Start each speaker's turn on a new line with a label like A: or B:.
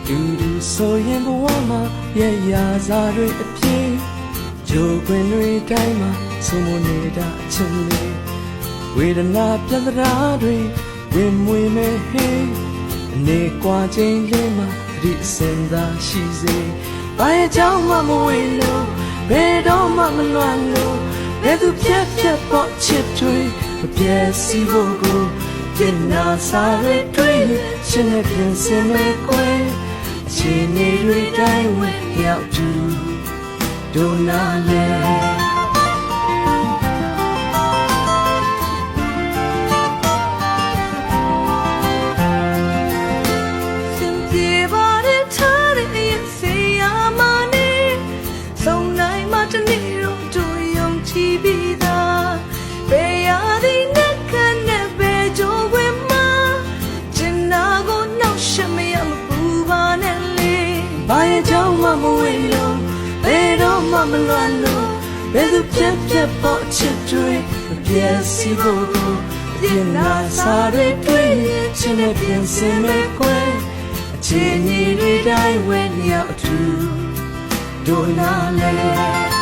A: တူတူဆိုရင်ဘဝမှာရဲ့ရာစားတွေအပြည့်ဂျိုးခွင်တွေတိုင်းမှာဆုံးမနေတာအချင်လေးဝေဒနာပြဿနာတွေဝင်မွေမဲ့ဟေးအနေကွာခြင်းလေးမှာသတိစင်သာရှိစေဘာရဲ့ကြောင့်မှမဝေလို့ဘယ်တော့မှမလွမ်းလို့ဘယ်သူပြတ်ပြတ်ပေါ့ချစ်တွေမပြည့်စီဖို့ကိုပြင်နာစားရတွေ့ရှင်နဲ့ပြင်စင်မဲ့ကွယ်အချိန်တွေတိုင်းဝင်ရောက်သူဒိုနာလေဘာရဲ့ကြောင့်မှမဝေလို့ဘယ်တော့မှမလွမ်းလို့ဘယ်သူပြတ်ပြတ်ပေါ့ချစ်တွေမပြည့်စီဖို့ကိုပြင်နာစားတွေတွေ့ချင်းနဲ့ပြင်စင်မဲ့ကွယ်အချိန်တွေတိုင်းဝဲမြောက်သူဒိုနာလေ